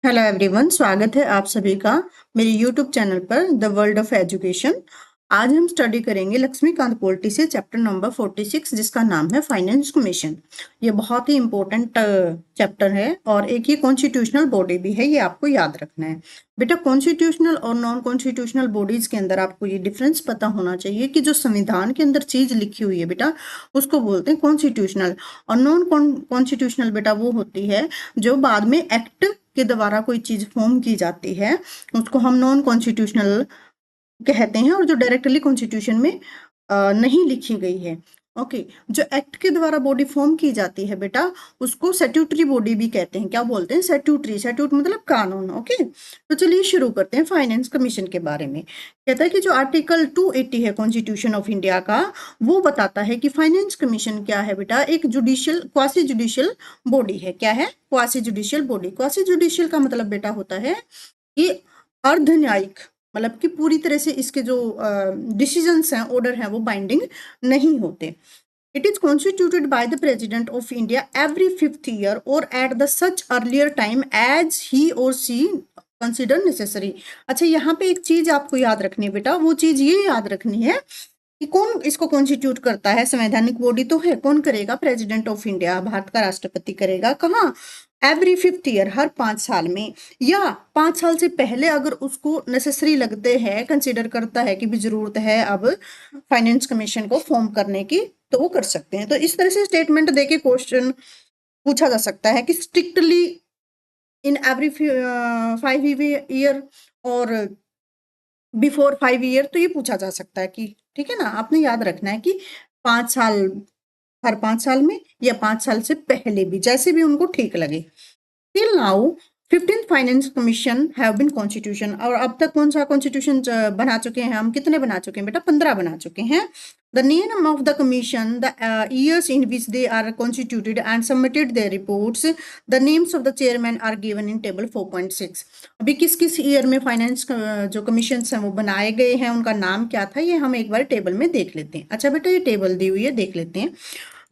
Hello everyone, स्वागत है आप सभी का मेरे यूट्यूब चैनल पर द वर्ल्ड ऑफ एजुकेशन। आज हम स्टडी करेंगे लक्ष्मीकांत पोल्टी से चैप्टर नंबर 46 जिसका नाम है फाइनेंस कमीशन। ये बहुत ही इंपॉर्टेंट चैप्टर है और एक ये कॉन्स्टिट्यूशनल बॉडी भी है, ये आपको याद रखना है बेटा। कॉन्स्टिट्यूशनल और नॉन कॉन्स्टिट्यूशनल बॉडीज के अंदर आपको ये डिफरेंस पता होना चाहिए कि जो संविधान के अंदर चीज लिखी हुई है बेटा उसको बोलते हैं कॉन्स्टिट्यूशनल, और नॉन कॉन्स्टिट्यूशनल बेटा वो होती है जो बाद में एक्ट के द्वारा कोई चीज फॉर्म की जाती है, उसको हम नॉन कॉन्स्टिट्यूशनल कहते हैं, और जो डायरेक्टली कॉन्स्टिट्यूशन में नहीं लिखी गई है। ओके, जो एक्ट के द्वारा बॉडी फॉर्म की जाती है बेटा उसको स्टैट्यूटरी बॉडी भी कहते हैं। क्या बोलते हैं? स्टैट्यूटरी। स्टैट्यूट मतलब कानून। ओके, तो चलिए शुरू करते हैं फाइनेंस कमीशन के बारे में। कहता है कि जो आर्टिकल 280 है कॉन्स्टिट्यूशन ऑफ इंडिया का, वो बताता है कि फाइनेंस कमीशन क्या है बेटा, एक जुडिशियल क्वासी जुडिशियल बॉडी है। क्या है? Quasi judicial body. Quasi judicial का मतलब बेटा होता है कि अर्ध न्यायिक, मतलब कि पूरी तरह से इसके जो डिसीजंस हैं, ऑर्डर हैं, वो बाइंडिंग नहीं होते। It is constituted by the president of India every 5th year और at the such earlier time as he और सी कंसिडर नेसेसरी। अच्छा, यहाँ पे एक चीज आपको याद रखनी है बेटा, वो चीज ये याद रखनी है कि कौन इसको कॉन्स्टिट्यूट करता है। संवैधानिक बॉडी तो है, कौन करेगा? प्रेसिडेंट ऑफ इंडिया, भारत का राष्ट्रपति करेगा। कहाँ? एवरी 5th ईयर, हर 5 साल में, या 5 साल से पहले अगर उसको नेसेसरी लगते हैं, कंसिडर करता है कि भी जरूरत है अब फाइनेंस कमीशन को फॉर्म करने की, तो वो कर सकते हैं। तो इस तरह से स्टेटमेंट देके क्वेश्चन पूछा जा सकता है कि स्ट्रिक्टली इन एवरी 5 ईयर और बिफोर 5 ईयर, तो ये पूछा जा सकता है कि, ठीक है ना। आपने याद रखना है कि 5 साल, हर 5 साल में, या 5 साल से पहले भी, जैसे भी उनको ठीक लगे। Till now, 15th finance commission have been constitution. और अब तक कौन सा कॉन्स्टिट्यूशन बना चुके हैं हम? कितने बना चुके हैं बेटा? 15 बना चुके हैं। The name of the commission, the years in which they are constituted and submitted their reports, the names of the chairman are given in table 4.6। अभी किस किस ईयर में फाइनेंस जो कमीशन हैं वो बनाए गए हैं, उनका नाम क्या था, ये हम एक बार टेबल में देख लेते हैं। अच्छा बेटा, ये टेबल दी हुई है, देख लेते हैं।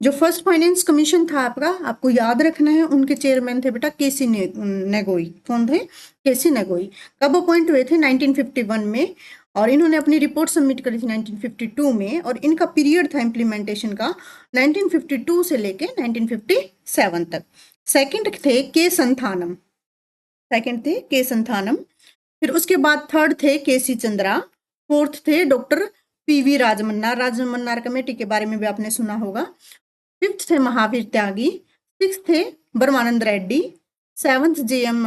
जो फर्स्ट फाइनेंस कमीशन था आपका, आपको याद रखना है, उनके चेयरमैन थे बेटा केसी नेगोई। कौन थे? केसी नेगोई। कब अपॉइंट हुए थे? 1951 में, और इन्होंने अपनी रिपोर्ट सबमिट करी थी 1952 में, और इनका पीरियड था इम्प्लीमेंटेशन का 1952 से लेके 1957 तक। सेकंड थे के संथानम, सेकंड थे के संथानम। फिर उसके बाद थर्ड थे के सी चंद्रा। फोर्थ थे doctor PV Rajamanna. Rajamanna committee के बारे में भी आपने सुना होगा। 5th थे महावीर त्यागी। 6th थे ब्रह्मानंद रेड्डी। 7th JM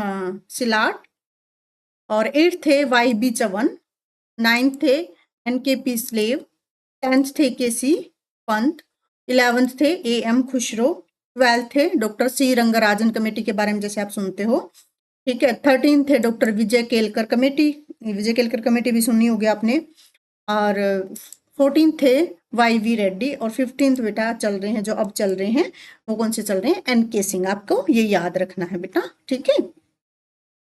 सिलाट, और 8th थे YB चवन। 9th थे NKP स्लेव। 10th थे KC पंत। 11th थे AM खुशरो। 12th थे डॉक्टर C रंगराजन कमेटी के बारे में जैसे आप सुनते हो, ठीक है। 13th थे डॉक्टर विजय केलकर कमेटी। विजय केलकर कमेटी भी सुनी होगी आपने। और 14th थे YV रेड्डी, और 15th बेटा चल रहे हैं, जो अब चल रहे हैं वो कौन से चल रहे हैं? NK सिंह। आपको ये याद रखना है बेटा, ठीक है।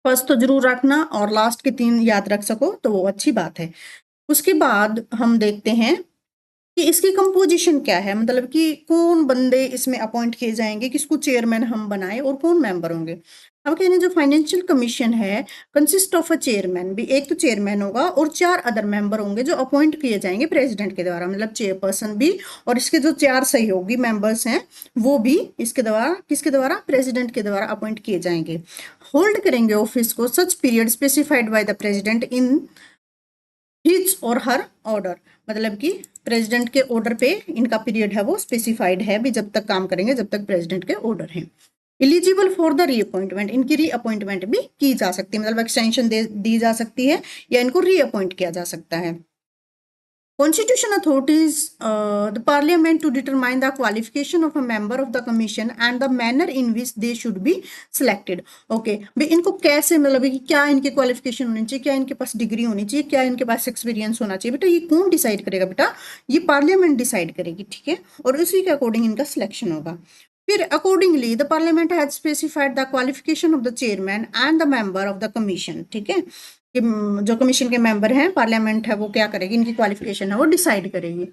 फर्स्ट तो जरूर रखना, और लास्ट के 3 याद रख सको तो वो अच्छी बात है। उसके बाद हम देखते हैं कि इसकी कंपोजिशन क्या है, मतलब कि कौन बंदे इसमें अपॉइंट किए जाएंगे, किसको चेयरमैन हम बनाए, और कौन मेंबर होंगे। हम कह रहे हैं जो फाइनेंशियल कमीशन है कंसिस्ट ऑफ अ चेयरमैन, भी एक तो चेयरमैन होगा और 4 अदर मेंबर होंगे जो अपॉइंट किए जाएंगे प्रेसिडेंट के द्वारा, मतलब चेयरपर्सन भी, और इसके जो 4 सहयोगी मेंबर्स हैं वो भी इसके द्वारा, किसके द्वारा? प्रेसिडेंट के द्वारा अपॉइंट किए जाएंगे। होल्ड करेंगे ऑफिस को such period specified by the president in his और हर ऑर्डर, मतलब कि प्रेसिडेंट के ऑर्डर पे इनका पीरियड है वो स्पेसिफाइड है भी, जब तक काम करेंगे जब तक प्रेसिडेंट के ऑर्डर हैं। एलिजिबल फॉर द रीअपॉइंटमेंट, इनकी रीअपॉइंटमेंट भी की जा सकती है, मतलब एक्सटेंशन दी जा सकती है, या इनको रीअपॉइंट किया जा सकता है। Constitution authorities the parliament to determine the qualification of a member of the commission and the manner in which they should be selected। Okay, भाई इनको कैसे, मतलब कि क्या इनकी क्वालिफिकेशन होनी चाहिए, क्या इनके पास डिग्री होनी चाहिए, क्या इनके पास एक्सपीरियंस होना चाहिए बेटा, ये कौन डिसाइड करेगा बेटा? ये पार्लियामेंट डिसाइड करेगी, ठीक है, और उसी के अकॉर्डिंग इनका सिलेक्शन होगा। फिर accordingly the parliament has specified the qualification of the chairman and the member of the commission, ठीक है, कि जो कमीशन के मेंबर हैं, पार्लियामेंट है, वो क्या करेगी, इनकी क्वालिफिकेशन है वो डिसाइड करेगी।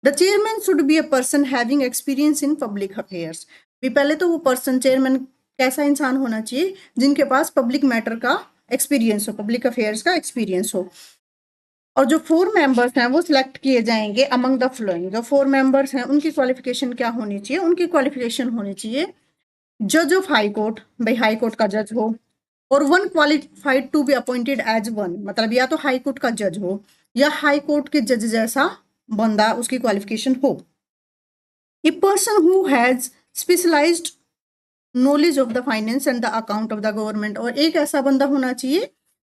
The chairman should be a person having experience in public affairs. भी पहले तो वो पर्सन चेयरमैन कैसा इंसान होना चाहिए? जिनके पास पब्लिक मैटर का एक्सपीरियंस हो, पब्लिक अफेयर्स का एक्सपीरियंस हो। और जो 4 मेंबर्स हैं वो सिलेक्ट किए जाएंगे अमंग द फ्लोइंग। जो 4 मेंबर्स हैं उनकी क्वालिफिकेशन क्या होनी चाहिए? उनकी क्वालिफिकेशन होनी चाहिए जज ऑफ हाई कोर्ट, भाई हाई कोर्ट का जज हो, और one qualified to be appointed as one, मतलब या तो हाई कोर्ट का जज हो या हाई कोर्ट के जज जैसा बंदा उसकी क्वालिफिकेशन हो। A person who has specialised knowledge of the finance and the account of the government, और एक ऐसा बंदा होना चाहिए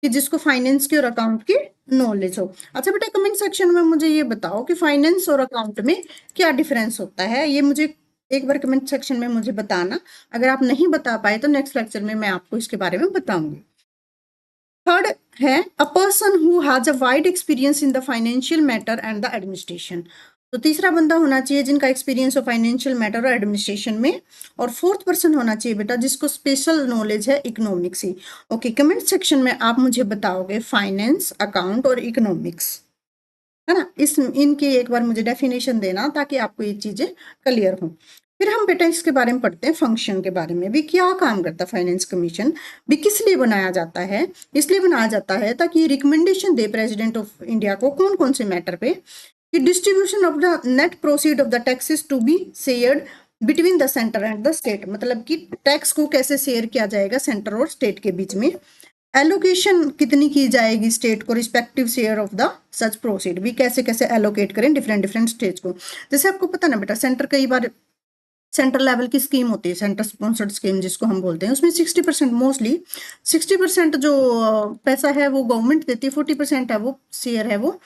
कि जिसको फाइनेंस की और अकाउंट की नॉलेज हो। अच्छा बेटा, कमेंट सेक्शन में मुझे ये बताओ कि फाइनेंस और अकाउंट में क्या डिफरेंस होता है, ये मुझे एक बार कमेंट सेक्शन में मुझे बताना। अगर आप नहीं बता पाए तो नेक्स्ट लेक्चर में मैं आपको इसके बारे में बताऊंगी। थर्ड है a person who has a wide experience in the financial matter and the administration. तो तीसरा बंदा होना चाहिए जिनका एक्सपीरियंस हो फाइनेंशियल मैटर और एडमिनिस्ट्रेशन में। और फोर्थ पर्सन होना चाहिए बेटा जिसको स्पेशल नॉलेज है इकोनॉमिक्स ही। ओके, कमेंट सेक्शन में आप मुझे बताओगे फाइनेंस, अकाउंट और इकोनॉमिक्स, है ना। इनकी एक बार मुझे डेफिनेशन देना ताकि आपको ये चीजें क्लियर हो। फिर हम बेटा इसके बारे में पढ़ते हैं, फंक्शन के बारे में भी। क्या काम करता है फाइनेंस कमीशन, भी किस लिए बनाया जाता है? इसलिए बनाया जाता है ताकि रिकमेंडेशन दे प्रेसिडेंट ऑफ इंडिया को कौन कौन से मैटर पे, कि distribution of the net proceed of the taxes to be shared between the centre and the state, मतलब कि टैक्स को कैसे शेयर किया जाएगा सेंटर और स्टेट के बीच में। एलोकेशन कितनी की जाएगी स्टेट को respective share of the such proceed, भी कैसे कैसे एलोकेट करें डिफरेंट डिफरेंट स्टेट्स को। जैसे आपको पता ना बेटा, सेंटर कई बार सेंट्रल लेवल की स्कीम होती है, सेंटर स्पॉन्सर्ड स्कीम जिसको हम बोलते हैं, उसमें 60% मोस्टली 60% जो पैसा है वो गवर्नमेंट देती है, 40% है वो शेयर है वो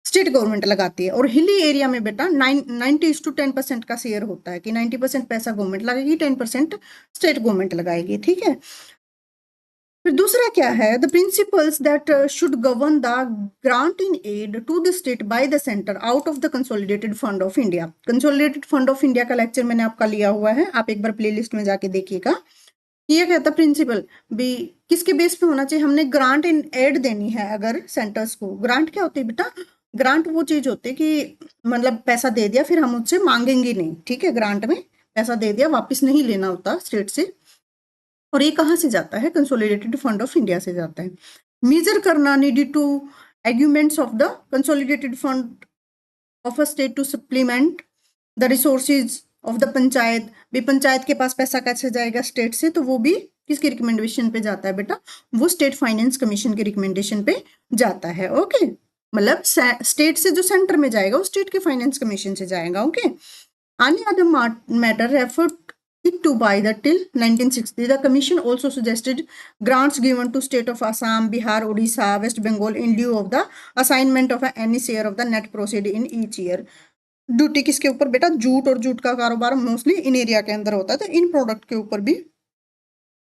स्टेट गवर्नमेंट लगाती है। और हिली एरिया में बेटा 90:10% का शेयर होता है कि 90% पैसा गवर्नमेंट लगाएगी, 10% स्टेट गवर्नमेंट लगाएगी, ठीक है। फिर दूसरा क्या है, the principles that should govern the grant in aid to the state by the centre out of the consolidated fund of India. Consolidated fund of India का लेक्चर मैंने आपका लिया हुआ है, आप एक बार प्लेलिस्ट में जाके देखिएगा। ये कहता प्रिंसिपल भी किसके बेस पे होना चाहिए, हमने ग्रांट इन एड देनी है अगर सेंटर्स को। ग्रांट क्या होती है बेटा? ग्रांट वो चीज होती है कि मतलब पैसा दे दिया फिर हम उससे मांगेंगे नहीं, ठीक है। ग्रांट में पैसा दे दिया, वापस नहीं लेना होता स्टेट से। और ये कहाँ से जाता है? कंसोलिडेटेड फंड ऑफ इंडिया से जाता है। मेजर करना needed to agreements of the consolidated fund of a state to supplement the resources of the panchayat. भी पंचायत के पास पैसा कैसे जाएगा स्टेट से, तो वो भी किसकी रिकमेंडेशन पे जाता है बेटा? वो स्टेट फाइनेंस कमीशन के रिकमेंडेशन पे जाता है। ओके, मतलब स्टेट से जो सेंटर में जाएगा वो स्टेट के फाइनेंस कमीशन से जाएगा। Okay, any other matter referred it to by the till 1960. The commission also suggested grants given to state of Assam, Bihar, Odisha, West Bengal in lieu of the assignment of any share of the net proceed in each year. Duty किसके ऊपर बेटा? Jute, और jute का कारोबार mostly in area के अंदर होता है, तो इन प्रोडक्ट के ऊपर भी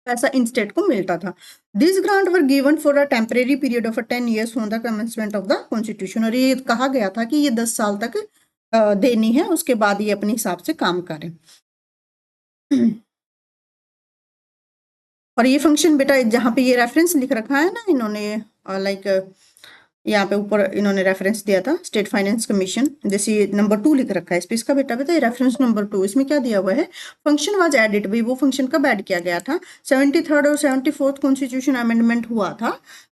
पैसा इन स्टेट को मिलता था। This grant were given for a temporary period of 10 years from the commencement of the constitution. और ये कहा गया था कि ये 10 साल तक देनी है, उसके बाद ये अपने हिसाब से काम करें। और ये फंक्शन बेटा जहाँ पे ये रेफरेंस लिख रखा है ना इन्होंने, लाइक यहाँ पे ऊपर इन्होंने रेफरेंस दिया था स्टेट फाइनेंस कमीशन, जैसे ये नंबर 2 लिख रखा है इस पे, इसका बेटा ये रेफरेंस नंबर 2, इसमें क्या दिया हुआ है? फंक्शन वाज एडेड, भाई वो फंक्शन कब ऐड किया गया था? 73rd और 74th कॉन्स्टिट्यूशन अमेंडमेंट हुआ था,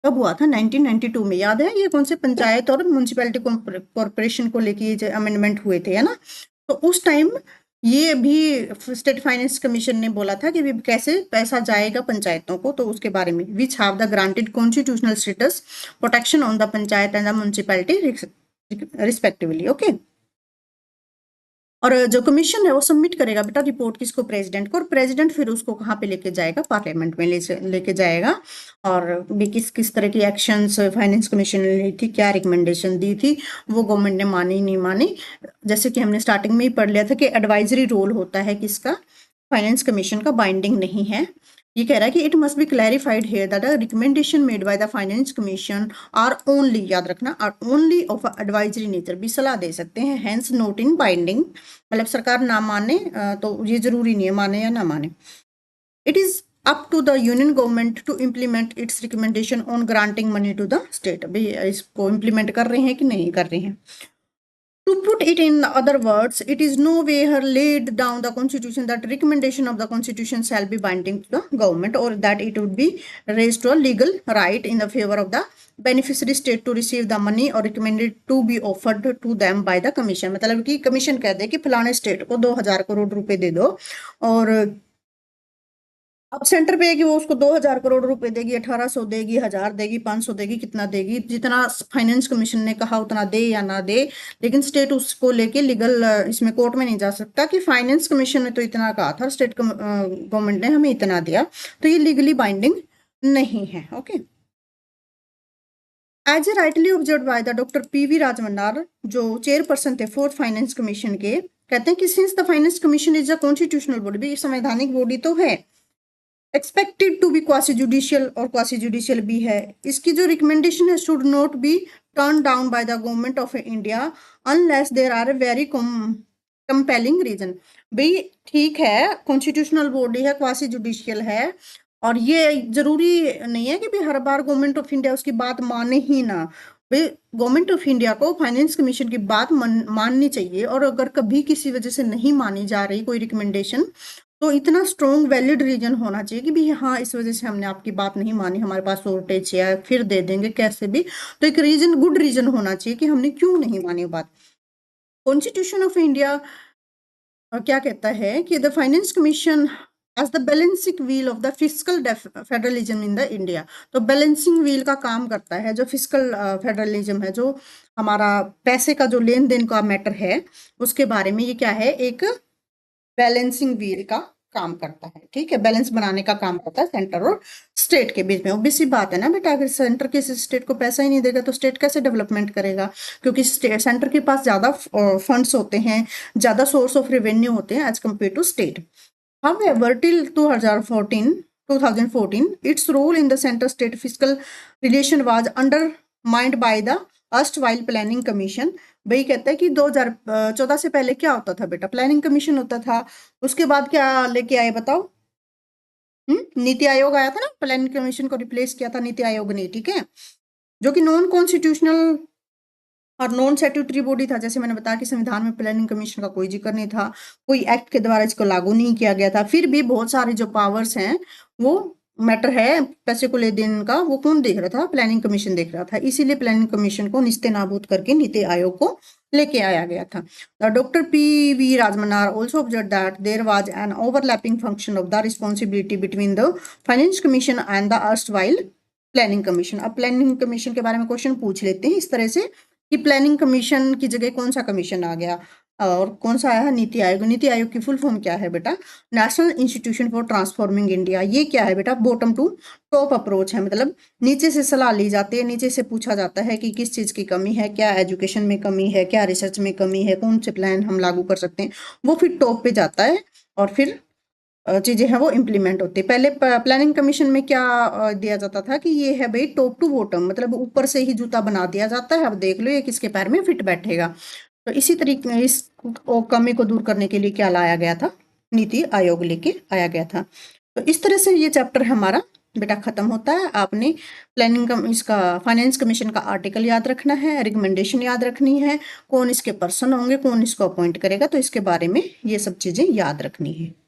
कब हुआ था? 1992 में। याद है ये कौन से पंचायत और म्यूनसिपैलिटी कॉर्पोरेशन को लेके ये अमेंडमेंट हुए थे, है ना। तो उस टाइम ये भी स्टेट फाइनेंस कमीशन ने बोला था कि भी कैसे पैसा जाएगा पंचायतों को, तो उसके बारे में which have the granted constitutional status protection on the panchayat and the municipality respectively. Okay, और जो कमीशन है वो सबमिट करेगा बेटा रिपोर्ट किसको? प्रेसिडेंट को। और प्रेसिडेंट फिर उसको कहाँ पे लेके जाएगा? पार्लियामेंट में लेके जाएगा। और भी किस किस तरह की एक्शंस फाइनेंस कमीशन ने ली थी, क्या रिकमेंडेशन दी थी, वो गवर्नमेंट ने मानी नहीं मानी। जैसे कि हमने स्टार्टिंग में ही पढ़ लिया था कि एडवाइजरी रोल होता है किसका? फाइनेंस कमीशन का, बाइंडिंग नहीं है। ये कह रहा है कि it must be clarified here that a recommendation made by the finance commission are only, याद रखना, are only of advisory nature, भी सलाह दे सकते हैं, हैंस नोट इन बाइंडिंग, मतलब सरकार ना माने तो ये जरूरी नहीं है माने या ना माने। It is up to the union government to implement its recommendation on granting money to the state, भाई इसको इम्प्लीमेंट कर रहे हैं कि नहीं कर रहे हैं। To put it in other words, it is nowhere laid down the constitution that recommendation of the constitution shall be binding to the government, or that it would be raised to a legal right in the favor of the beneficiary state to receive the money or recommended to be offered to them by the commission. मतलब कि commission कह दे कि फलाने state को 2000 करोड़ रुपए दे दो, और अब सेंटर पे है कि वो उसको 2000 करोड़ रुपए देगी, 1800 देगी, 1000 देगी, 500 देगी, कितना देगी, जितना फाइनेंस कमीशन ने कहा उतना दे या ना दे, लेकिन स्टेट उसको लेके लीगल इसमें कोर्ट में नहीं जा सकता कि फाइनेंस कमीशन ने तो इतना कहा था, स्टेट गवर्नमेंट ने हमें इतना दिया, तो ये लीगली बाइंडिंग नहीं है। Okay, as a rightly observe by the doctor PV Rajamannar, जो चेयरपर्सन थे फोर्थ फाइनेंस कमीशन के, कहते हैं कि since the finance commission is a constitutional body, भी संवैधानिक बॉडी तो है, expected to be quasi judicial और क्वासी जुडिशियल भी है, इसकी जो रिकमेंडेशन है should not be turn down by the government of India unless there are a very compelling reason. भाई ठीक है, कॉन्स्टिट्यूशनल बॉडी है, क्वासी जुडिशियल है, और ये जरूरी नहीं है कि भाई हर बार गवर्नमेंट ऑफ इंडिया उसकी बात माने ही ना। भाई गवर्नमेंट ऑफ इंडिया को फाइनेंस कमीशन की बात माननी चाहिए, और अगर कभी किसी वजह से नहीं मानी जा रही कोई रिकमेंडेशन, तो इतना स्ट्रॉन्ग वैलिड रीजन होना चाहिए कि भी हाँ इस वजह से हमने आपकी बात नहीं मानी, हमारे पास शॉर्टेज है, फिर दे देंगे कैसे भी, तो एक रीजन, गुड रीजन होना चाहिए कि हमने क्यों नहीं मानी बात। कॉन्स्टिट्यूशन ऑफ इंडिया क्या कहता है कि the finance commission as the balancing wheel of the physical federalism in the India, तो बैलेंसिंग व्हील का काम करता है, जो फिजिकल फेडरलिज्म है, जो हमारा पैसे का जो लेन देन का मैटर है, उसके बारे में ये क्या है, एक बैलेंसिंग व्हील का काम करता है। ठीक है, बैलेंस बनाने का काम करता है सेंटर और स्टेट के बीच में। ऑब्वियसली बात है ना बेटा, अगर सेंटर किसी स्टेट को पैसा ही नहीं देगा तो स्टेट कैसे डेवलपमेंट करेगा, क्योंकि सेंटर के पास ज्यादा फंड्स होते हैं, ज्यादा सोर्स ऑफ रेवेन्यू होते हैं as compare to state. However, till 2014, its role in the center-state fiscal relation was undermined by the erstwhile planning commission। भाई कहता है कि 2014 से पहले क्या होता था बेटा, प्लानिंग कमीशन होता था, उसके बाद क्या लेके आए बताओ, नीति आयोग आया था ना, प्लानिंग कमीशन को रिप्लेस किया था नीति आयोग ने। ठीक है, जो कि नॉन कॉन्स्टिट्यूशनल और नॉन स्टैट्यूटरी बॉडी था। जैसे मैंने बताया कि संविधान में प्लानिंग कमीशन का कोई जिक्र नहीं था, कोई एक्ट के द्वारा इसको लागू नहीं किया गया था, फिर भी बहुत सारे जो पावर्स हैं, वो मैटर है पैसे को ले देने का, वो कौन देख रहा था, प्लानिंग कमीशन देख रहा था, इसीलिए प्लानिंग कमीशन को निस्तेनाबूद करके नीति आयोग को लेके आया गया था। Doctor PV. Rajamannar also observed that there was an overlapping function of the responsibility between the finance commission and the erstwhile planning commission. अब प्लानिंग कमीशन के बारे में क्वेश्चन पूछ लेते हैं इस तरह से कि प्लानिंग कमीशन की जगह कौन सा कमीशन आ गया, और कौन सा आया है, नीति आयोग। नीति आयोग की फुल फॉर्म क्या है बेटा, national institution for transforming India. ये क्या है बेटा, बॉटम टू टॉप अप्रोच है, मतलब नीचे से सलाह ली जाती है, नीचे से पूछा जाता है कि किस चीज की कमी है, क्या एजुकेशन में कमी है, क्या रिसर्च में कमी है, कौन से प्लान हम लागू कर सकते हैं, वो फिर टॉप पे जाता है और फिर चीजें हैं वो इम्प्लीमेंट होती है। पहले प्लानिंग कमीशन में क्या दिया जाता था कि ये है भाई टॉप टू बॉटम, मतलब ऊपर से ही जूता बना दिया जाता है, अब देख लो ये किसके पैर में फिट बैठेगा। तो इसी तरीके इस कमी को दूर करने के लिए क्या लाया गया था, नीति आयोग लेके आया गया था। तो इस तरह से ये चैप्टर हमारा बेटा खत्म होता है। आपने प्लानिंग इसका फाइनेंस कमीशन का आर्टिकल याद रखना है, रिकमेंडेशन याद रखनी है, कौन इसके पर्सन होंगे, कौन इसको अपॉइंट करेगा, तो इसके बारे में ये सब चीजें याद रखनी है।